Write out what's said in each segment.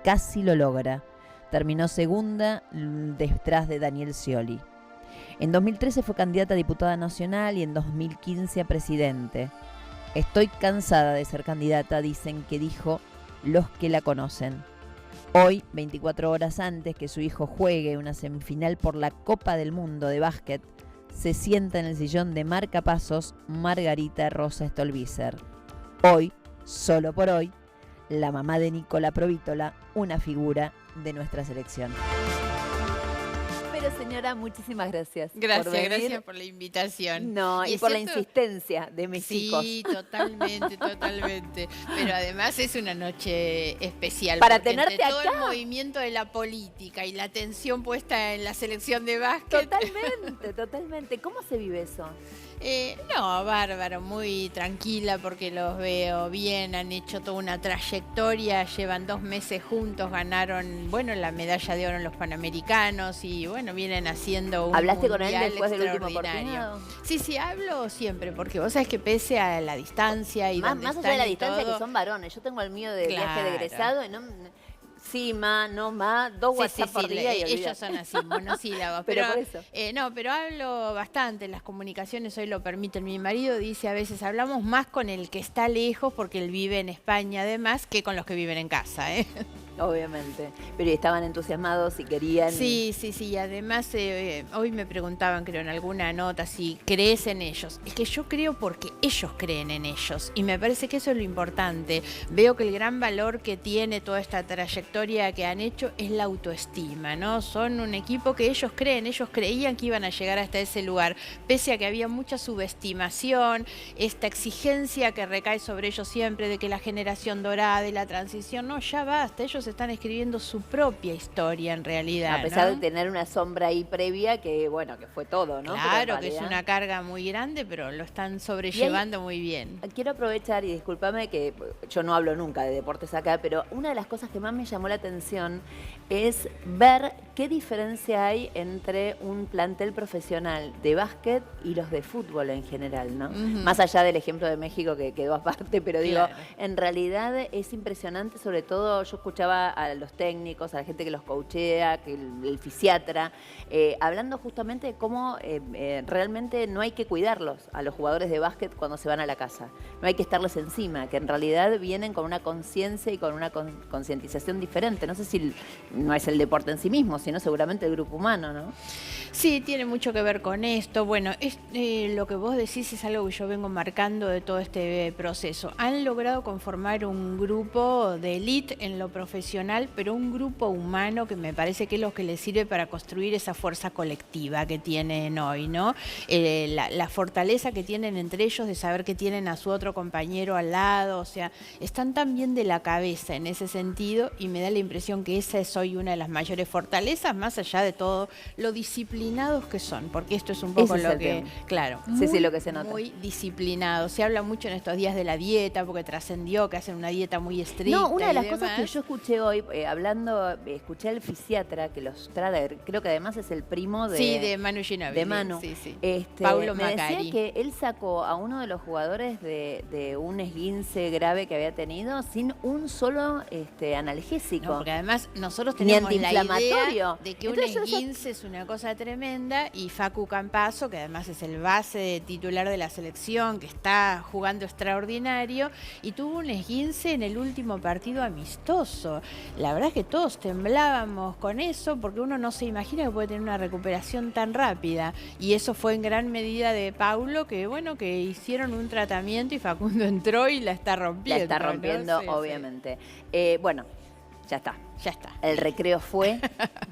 casi lo logra. Terminó segunda detrás de Daniel Scioli. En 2013 fue candidata a diputada nacional y en 2015 a presidente. Estoy cansada de ser candidata, dicen que dijo los que la conocen. Hoy, 24 horas antes que su hijo juegue una semifinal por la Copa del Mundo de básquet, se sienta en el sillón de marcapasos Margarita Rosa Stolbizer. Hoy, solo por hoy, la mamá de Nicola Provítola, una figura de nuestra selección. Pero señora, muchísimas gracias. Gracias por la invitación. No, y por la insistencia de mis hijos. Sí, totalmente, totalmente. Pero además es una noche especial. Para porque tenerte entre todo acá. el movimiento de la política y la atención puesta en la selección de básquet. Totalmente, totalmente. ¿Cómo se vive eso? No, bárbaro, muy tranquila porque los veo bien, han hecho toda una trayectoria, llevan 2 meses juntos, ganaron, bueno, la medalla de oro en los Panamericanos y bueno, vienen haciendo un ¿Hablaste con él mundial después del último extraordinario. partido? Sí, hablo siempre, porque vos sabés que pese a la distancia y Más dónde allá están de la y distancia, todo, que son varones. Yo tengo el mío de viaje de Claro. egresado y no... Sí, no, dos WhatsApp por día y olvídate. ellos son así, monosílabos. Pero por eso. Pero hablo bastante, las comunicaciones hoy lo permiten. Mi marido dice a veces, hablamos más con el que está lejos, porque él vive en España además, que con los que viven en casa, ¿eh? Obviamente. Pero estaban entusiasmados y querían... Sí. Y además hoy me preguntaban, creo, en alguna nota, si crees en ellos. Es que yo creo porque ellos creen en ellos. Y me parece que eso es lo importante. Veo que el gran valor que tiene toda esta trayectoria que han hecho es la autoestima, ¿no? Son un equipo que ellos creen, ellos creían que iban a llegar hasta ese lugar, pese a que había mucha subestimación, esta exigencia que recae sobre ellos siempre de que la generación dorada y la transición, no, ya basta, ellos están escribiendo su propia historia en realidad. A pesar ¿no? de tener una sombra ahí previa que, bueno, que fue todo, ¿no? Claro, que es una carga muy grande, pero lo están sobrellevando muy bien. Quiero aprovechar, y discúlpame que yo no hablo nunca de deportes acá, pero una de las cosas que más me llamó la atención es ver qué diferencia hay entre un plantel profesional de básquet y los de fútbol en general, ¿no? Más allá del ejemplo de México que quedó aparte, pero digo, en realidad es impresionante, sobre todo yo escuchaba a los técnicos, a la gente que los coachea, que el fisiatra, hablando justamente de cómo realmente no hay que cuidarlos a los jugadores de básquet cuando se van a la casa. No hay que estarles encima, que en realidad vienen con una conciencia y con una concientización diferente. No sé si no es el deporte en sí mismo, sino seguramente el grupo humano, ¿no? Sí, tiene mucho que ver con esto. Bueno, lo que vos decís es algo que yo vengo marcando de todo este proceso. Han logrado conformar un grupo de élite en lo profesional, pero un grupo humano que me parece que es lo que les sirve para construir esa fuerza colectiva que tienen hoy, ¿no? La fortaleza que tienen entre ellos de saber que tienen a su otro compañero al lado, o sea, están tan bien de la cabeza en ese sentido y me da la impresión que esa es hoy una de las mayores fortalezas, más allá de todo lo disciplinados que son, porque esto es un poco lo que, claro, sí, lo que se nota. Muy disciplinados. Se habla mucho en estos días de la dieta, porque trascendió que hacen una dieta muy estricta. No, una de las demás. cosas que yo escuché hoy, escuché al fisiatra que los trae, creo que además es el primo de... Sí, de Manu Ginóbili. De Manu. Sí. Paulo Macari. Me decía que él sacó a uno de los jugadores de un esguince grave que había tenido sin un solo analgésico. No, porque además nosotros tenemos la idea de que Entonces, un esguince es una cosa tremenda, y Facu Campazzo, que además es el base titular de la selección, que está jugando extraordinario, y tuvo un esguince en el último partido amistoso. La verdad es que todos temblábamos con eso, porque uno no se imagina que puede tener una recuperación tan rápida, y eso fue en gran medida de Paulo, que bueno, que hicieron un tratamiento y Facundo entró y la está rompiendo. La está rompiendo, ¿no? Sí, obviamente. Bueno, ya está. Ya está. El recreo fue,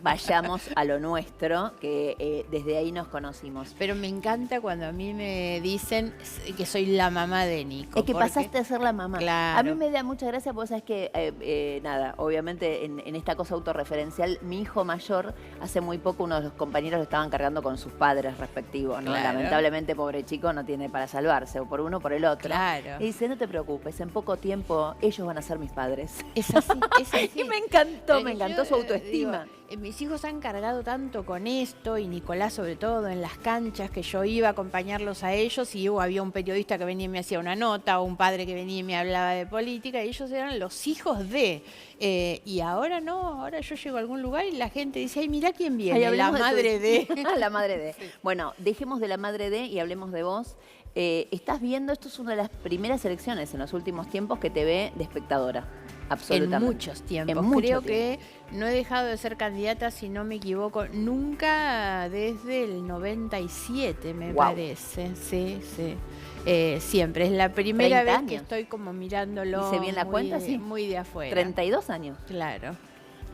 vayamos a lo nuestro, que desde ahí nos conocimos. Pero me encanta cuando a mí me dicen que soy la mamá de Nico. Es que pasaste a ser la mamá. Claro. A mí me da mucha gracia, porque sabes que, nada, obviamente en esta cosa autorreferencial, mi hijo mayor, hace muy poco uno de los compañeros lo estaban cargando con sus padres respectivos, ¿no? Claro. Lamentablemente, pobre chico, no tiene para salvarse, o por uno o por el otro. Claro. Y dice, no te preocupes, en poco tiempo ellos van a ser mis padres. Es así, es así. Y me encantó su autoestima. Mis hijos han cargado tanto con esto, y Nicolás sobre todo, en las canchas, que yo iba a acompañarlos a ellos y había un periodista que venía y me hacía una nota, o un padre que venía y me hablaba de política, y ellos eran los hijos de... y ahora no, ahora yo llego a algún lugar y la gente dice, ay, mirá quién viene, la madre de... La madre de. Sí. Bueno, dejemos de la madre de y hablemos de vos. Estás viendo, esto es una de las primeras elecciones en los últimos tiempos que te ve de espectadora. Absolutamente. En muchos tiempos. Creo que no he dejado de ser candidata, si no me equivoco, nunca desde el 97, me parece. Sí, sí. Siempre. Es la primera vez que estoy como mirándolo. ¿Hice bien la cuenta? Sí. Muy de afuera. 32 años. Claro.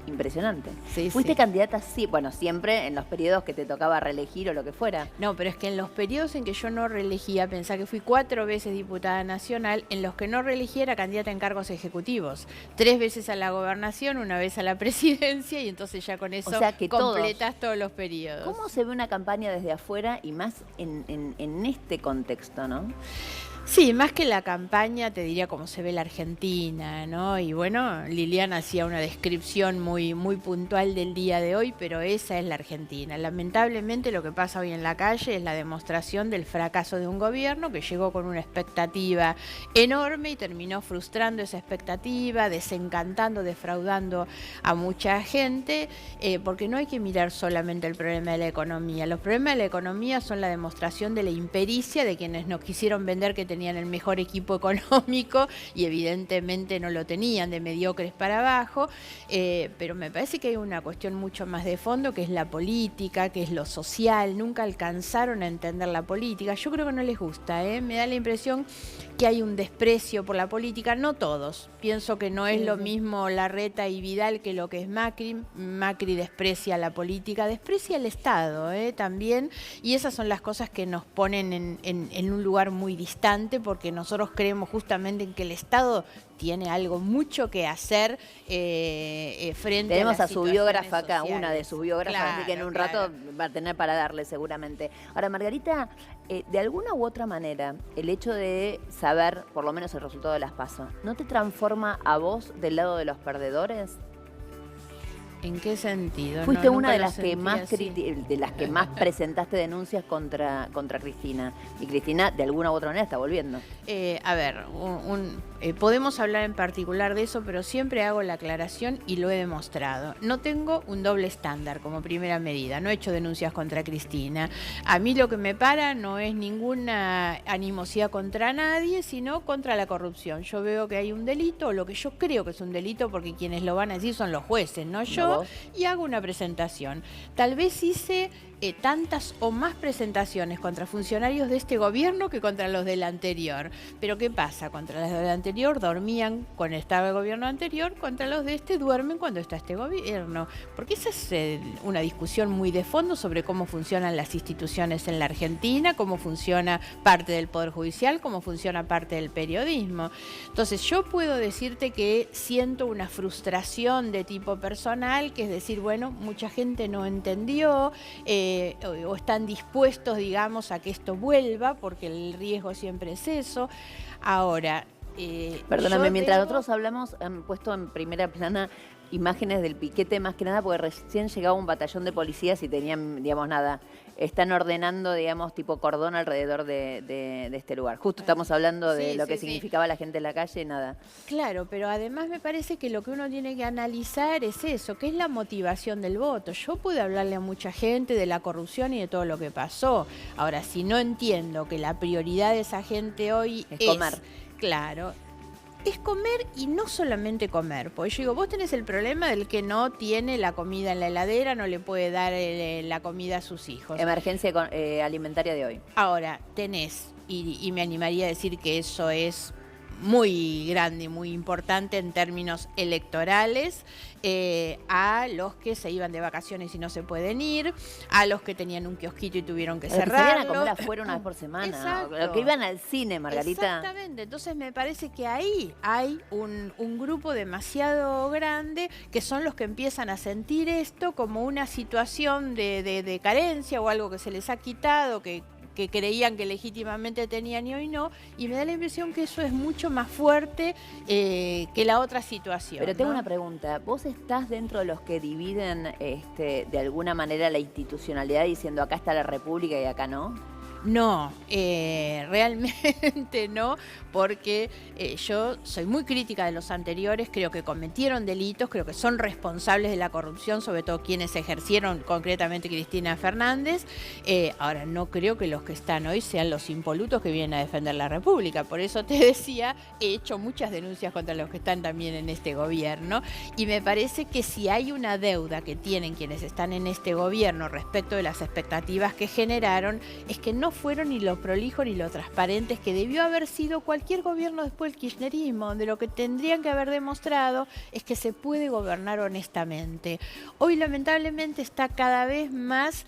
Impresionante. Sí, ¿Fuiste candidata? Sí, bueno, siempre en los periodos que te tocaba reelegir o lo que fuera. No, pero es que en los periodos en que yo no reelegía, pensá que fui 4 veces diputada nacional, en los que no reelegía era candidata en cargos ejecutivos. 3 veces a la gobernación, 1 vez a la presidencia, y entonces ya con eso completás todos los periodos. ¿Cómo se ve una campaña desde afuera y más en este contexto, no? Sí, más que la campaña, te diría cómo se ve la Argentina, ¿no? Y bueno, Liliana hacía una descripción muy puntual del día de hoy, pero esa es la Argentina. Lamentablemente lo que pasa hoy en la calle es la demostración del fracaso de un gobierno que llegó con una expectativa enorme y terminó frustrando esa expectativa, desencantando, defraudando a mucha gente, porque no hay que mirar solamente el problema de la economía. Los problemas de la economía son la demostración de la impericia de quienes nos quisieron vender que tenían el mejor equipo económico y evidentemente no lo tenían, de mediocres para abajo, pero me parece que hay una cuestión mucho más de fondo, que es la política, que es lo social. Nunca alcanzaron a entender la política. Yo creo que no les gusta, me da la impresión que hay un desprecio por la política, no todos. Pienso que no es lo mismo Larreta y Vidal que lo que es Macri. Macri desprecia la política, desprecia el Estado también, y esas son las cosas que nos ponen en un lugar muy distante, porque nosotros creemos justamente en que el Estado tiene algo mucho que hacer frente Tenemos a su biógrafa acá, sociales. Una de sus biógrafas, Claro, así que en un rato va a tener para darle seguramente. Ahora, Margarita, de alguna u otra manera, el hecho de saber, por lo menos el resultado de las PASO, ¿no te transforma a vos del lado de los perdedores? ¿En qué sentido? Fuiste una de las que más presentaste denuncias contra Cristina. Y Cristina, de alguna u otra manera, está volviendo. A ver, podemos hablar en particular de eso, pero siempre hago la aclaración y lo he demostrado. No tengo un doble estándar como primera medida. No he hecho denuncias contra Cristina. A mí lo que me para no es ninguna animosidad contra nadie, sino contra la corrupción. Yo veo que hay un delito, o lo que yo creo que es un delito, porque quienes lo van a decir son los jueces, no yo. Y hago una presentación. Tal vez hice tantas o más presentaciones contra funcionarios de este gobierno que contra los del anterior. Pero ¿qué pasa? Contra los del anterior dormían cuando estaba el gobierno anterior, contra los de este duermen cuando está este gobierno. Porque esa es una discusión muy de fondo sobre cómo funcionan las instituciones en la Argentina, cómo funciona parte del Poder Judicial, cómo funciona parte del periodismo. Entonces yo puedo decirte que siento una frustración de tipo personal, que es decir, bueno, mucha gente no entendió, o están dispuestos, digamos, a que esto vuelva, porque el riesgo siempre es eso. Ahora, perdóname, mientras nosotros hablamos, han puesto en primera plana imágenes del piquete, más que nada porque recién llegaba un batallón de policías y tenían, digamos, nada, están ordenando, digamos, tipo cordón alrededor de este lugar. Justo estamos hablando de lo que significaba la gente en la calle, nada. Claro, pero además me parece que lo que uno tiene que analizar es eso, que es la motivación del voto. Yo pude hablarle a mucha gente de la corrupción y de todo lo que pasó. Ahora, si no entiendo que la prioridad de esa gente hoy es comer. Claro. Es comer, y no solamente comer, porque yo digo, vos tenés el problema del que no tiene la comida en la heladera, no le puede dar la comida a sus hijos. Emergencia alimentaria de hoy. Ahora, tenés, y me animaría a decir que eso es muy grande y muy importante en términos electorales, a los que se iban de vacaciones y no se pueden ir, a los que tenían un kiosquito y tuvieron que cerrarlo. Salían a comer afuera una vez por semana. Exacto. Los que iban al cine, Margarita. Exactamente. Entonces me parece que ahí hay un grupo demasiado grande que son los que empiezan a sentir esto como una situación de carencia o algo que se les ha quitado, que que creían que legítimamente tenían y hoy no, y me da la impresión que eso es mucho más fuerte que la otra situación. Pero tengo ¿no? una pregunta, ¿vos estás dentro de los que dividen de alguna manera la institucionalidad diciendo acá está la República y acá no? No, realmente no, porque yo soy muy crítica de los anteriores, creo que cometieron delitos, creo que son responsables de la corrupción, sobre todo quienes ejercieron, concretamente Cristina Fernández. Ahora, no creo que los que están hoy sean los impolutos que vienen a defender la República. Por eso te decía, he hecho muchas denuncias contra los que están también en este gobierno, y me parece que si hay una deuda que tienen quienes están en este gobierno respecto de las expectativas que generaron, es que no fueron ni lo prolijo ni lo transparentes que debió haber sido cualquier gobierno después del kirchnerismo, donde lo que tendrían que haber demostrado es que se puede gobernar honestamente. Hoy lamentablemente está cada vez más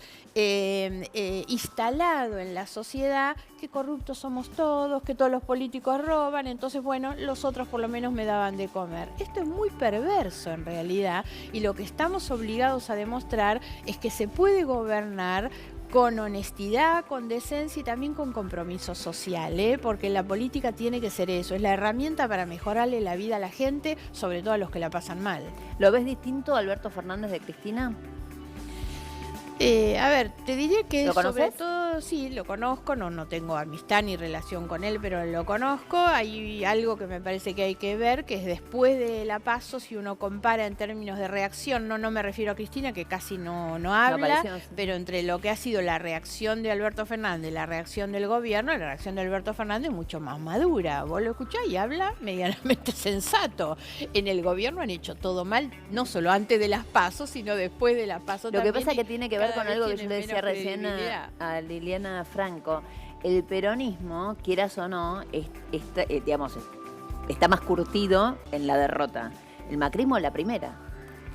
instalado en la sociedad que corruptos somos todos, que todos los políticos roban, entonces bueno, los otros por lo menos me daban de comer. Esto es muy perverso en realidad, y lo que estamos obligados a demostrar es que se puede gobernar con honestidad, con decencia y también con compromiso social, porque la política tiene que ser eso, es la herramienta para mejorarle la vida a la gente, sobre todo a los que la pasan mal. ¿Lo ves distinto a Alberto Fernández de Cristina? A ver, te diría que ¿Lo sobre conoces? todo, sí, lo conozco, no tengo amistad ni relación con él, pero lo conozco. Hay algo que me parece que hay que ver, que es después de la PASO, si uno compara en términos de reacción, no me refiero a Cristina, que casi no habla, apareció. pero entre lo que ha sido la reacción de Alberto Fernández y la reacción del gobierno, la reacción de Alberto Fernández es mucho más madura. Vos lo escuchás y habla medianamente sensato. En el gobierno han hecho todo mal, no solo antes de las PASO, sino después de las PASO Lo que también. pasa es que tiene que ver con algo que yo le tienen decía menos recién credibilidad. a Liliana Franco. El peronismo, quieras o no, está más curtido en la derrota. El macrismo la primera,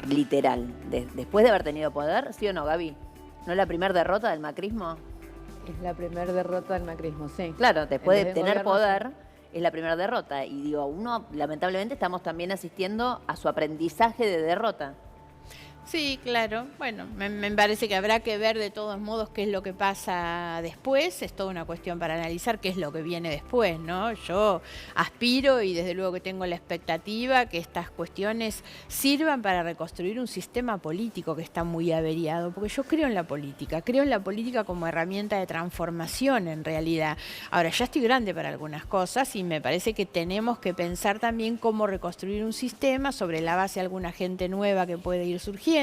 literal. Después de haber tenido poder, ¿sí o no, Gaby? ¿No es la primera derrota del macrismo? Es la primera derrota del macrismo, sí. Claro, después de Desde el tener gobierno, poder, es la primera derrota. Y digo, uno, lamentablemente, estamos también asistiendo a su aprendizaje de derrota. Sí, claro. Bueno, me parece que habrá que ver de todos modos qué es lo que pasa después. Es toda una cuestión para analizar qué es lo que viene después, ¿no? Yo aspiro y desde luego que tengo la expectativa que estas cuestiones sirvan para reconstruir un sistema político que está muy averiado, porque yo creo en la política como herramienta de transformación en realidad. Ahora, ya estoy grande para algunas cosas y me parece que tenemos que pensar también cómo reconstruir un sistema sobre la base de alguna gente nueva que puede ir surgiendo.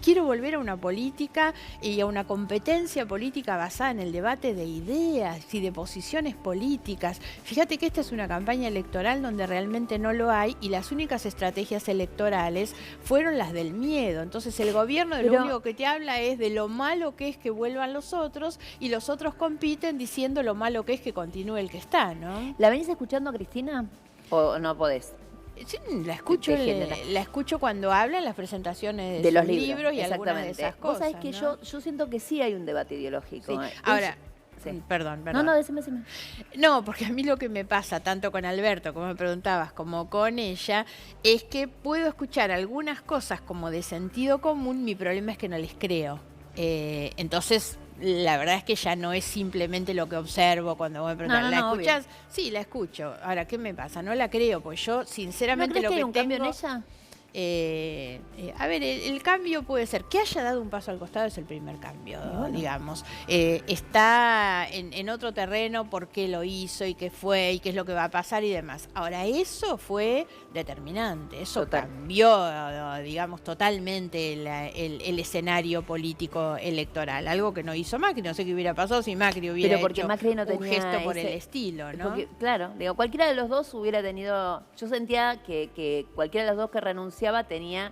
Quiero volver a una política y a una competencia política basada en el debate de ideas y de posiciones políticas. Fíjate que esta es una campaña electoral donde realmente no lo hay y las únicas estrategias electorales fueron las del miedo. Entonces el gobierno lo único que te habla es de lo malo que es que vuelvan los otros y los otros compiten diciendo lo malo que es que continúe el que está, ¿no? ¿La venís escuchando, Cristina? ¿O no podés? Sí, la escucho cuando habla en las presentaciones De los sus libros y algunas de exactamente. esas cosas. Vos sabés que ¿no? yo siento que sí hay un debate ideológico. Sí. Ahora, sí. Perdón. No, decime. No, porque a mí lo que me pasa, tanto con Alberto, como me preguntabas, como con ella, es que puedo escuchar algunas cosas como de sentido común, mi problema es que no les creo. Entonces, la verdad es que ya no es simplemente lo que observo cuando voy a preguntar. ¿La escuchás? Obvio. Sí, la escucho. Ahora, ¿qué me pasa? No la creo, pues yo sinceramente ¿No crees lo que hay un que cambio tengo... en ella? A ver, el cambio puede ser que haya dado un paso al costado, es el primer cambio, digamos. Está en otro terreno, por qué lo hizo y qué fue y qué es lo que va a pasar y demás. Ahora, eso fue determinante, eso cambió, digamos, totalmente el escenario político electoral, algo que no hizo Macri, no sé qué hubiera pasado si Macri hubiera hecho Macri no un gesto por el estilo, ¿no? Porque, claro, digo, cualquiera de los dos hubiera tenido, yo sentía que cualquiera de los dos que renunciaba tenía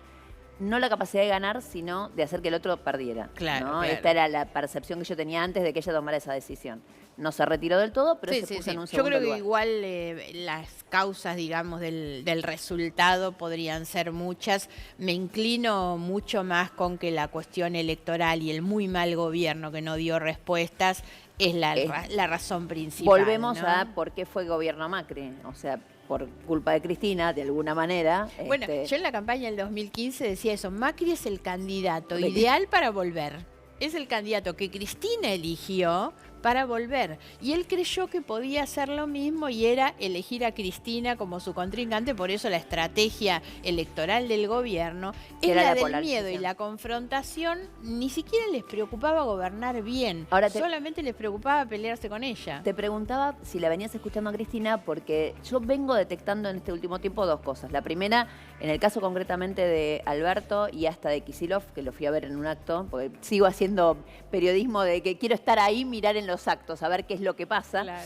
no la capacidad de ganar, sino de hacer que el otro perdiera. Claro, ¿no? claro. Esta era la percepción que yo tenía antes de que ella tomara esa decisión. No se retiró del todo, pero se puso en un segundo Yo creo lugar. que igual las causas, digamos, del resultado podrían ser muchas. Me inclino mucho más con que la cuestión electoral y el muy mal gobierno que no dio respuestas es la razón principal. Volvemos ¿no? a por qué fue gobierno Macri. O sea, por culpa de Cristina, de alguna manera. Bueno, yo en la campaña del 2015 decía eso, Macri es el candidato ideal para volver. Es el candidato que Cristina eligió para volver. Y él creyó que podía hacer lo mismo y era elegir a Cristina como su contrincante, por eso la estrategia electoral del gobierno Era era la del polarización. miedo y la confrontación. Ni siquiera les preocupaba gobernar bien, Ahora solamente les preocupaba pelearse con ella. Te preguntaba si la venías escuchando a Cristina, porque yo vengo detectando en este último tiempo dos cosas. La primera, en el caso concretamente de Alberto y hasta de Kicillof, que lo fui a ver en un acto, porque sigo haciendo periodismo de que quiero estar ahí, mirar en los actos, a ver qué es lo que pasa. Claro.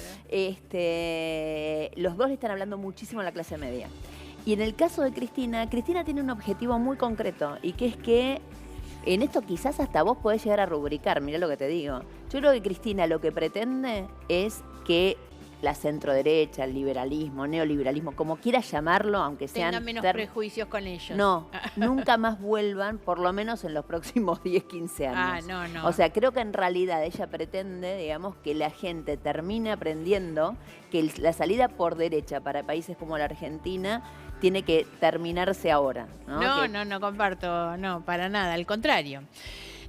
Los dos le están hablando muchísimo a la clase media. Y en el caso de Cristina, Cristina tiene un objetivo muy concreto, y que es que en esto quizás hasta vos podés llegar a rubricar, mirá lo que te digo. Yo creo que Cristina lo que pretende es que la centroderecha, el liberalismo, neoliberalismo, como quieras llamarlo, aunque sean... Tengan menos prejuicios con ellos. No, nunca más vuelvan, por lo menos en los próximos 10, 15 años. No. O sea, creo que en realidad ella pretende, digamos, que la gente termine aprendiendo que la salida por derecha para países como la Argentina tiene que terminarse ahora. No comparto, no, para nada, al contrario.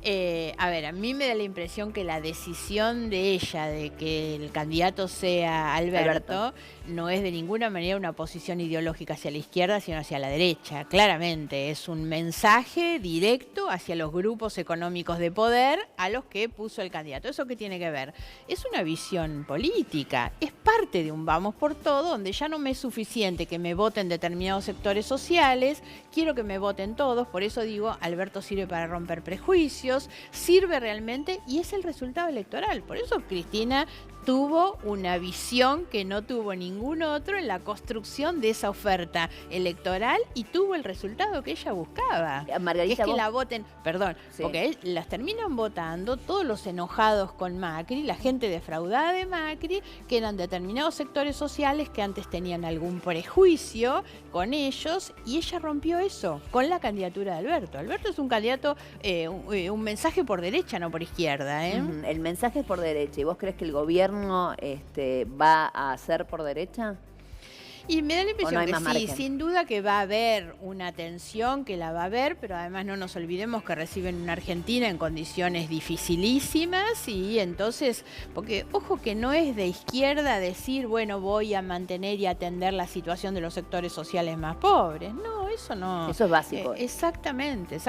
A ver, a mí me da la impresión que la decisión de ella de que el candidato sea Alberto no es de ninguna manera una posición ideológica hacia la izquierda, sino hacia la derecha. Claramente es un mensaje directo hacia los grupos económicos de poder a los que puso el candidato. ¿Eso qué tiene que ver? Es una visión política, es parte de un vamos por todo, donde ya no me es suficiente que me voten determinados sectores sociales, quiero que me voten todos, por eso digo, Alberto sirve para romper prejuicios, sirve realmente y es el resultado electoral. Por eso Cristina tuvo una visión que no tuvo ningún otro en la construcción de esa oferta electoral y tuvo el resultado que ella buscaba. Margarita, que es que vos... la voten, perdón, Sí. porque las terminan votando todos los enojados con Macri, la gente defraudada de Macri, que eran determinados sectores sociales que antes tenían algún prejuicio con ellos, y ella rompió eso con la candidatura de Alberto. Alberto es un candidato, un mensaje por derecha, no por izquierda, ¿eh? Ujú, el mensaje es por derecha. ¿Y vos crees que el gobierno va a hacer por derecha? Y me da la impresión hay que más sí, margen. sin duda que va a haber una tensión, que la va a haber, pero además no nos olvidemos que reciben una Argentina en condiciones dificilísimas y entonces, porque ojo que no es de izquierda decir, bueno, voy a mantener y atender la situación de los sectores sociales más pobres. No, eso no. Eso es básico. Exactamente.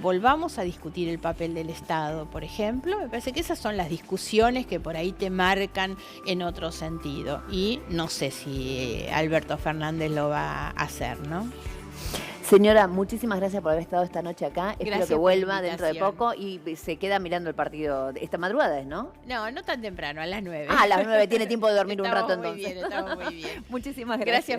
Volvamos a discutir el papel del Estado, por ejemplo. Me parece que esas son las discusiones que por ahí te marcan en otro sentido. Y no sé si Alberto Fernández lo va a hacer, ¿no? Señora, muchísimas gracias por haber estado esta noche acá. Espero Gracias que por la vuelva dentro de invitación. poco y se queda mirando el partido esta madrugada, ¿no? No tan temprano, a las 9. Ah, a las 9 tiene tiempo de dormir un rato Estamos muy entonces. bien, estamos muy bien. Muchísimas Gracias.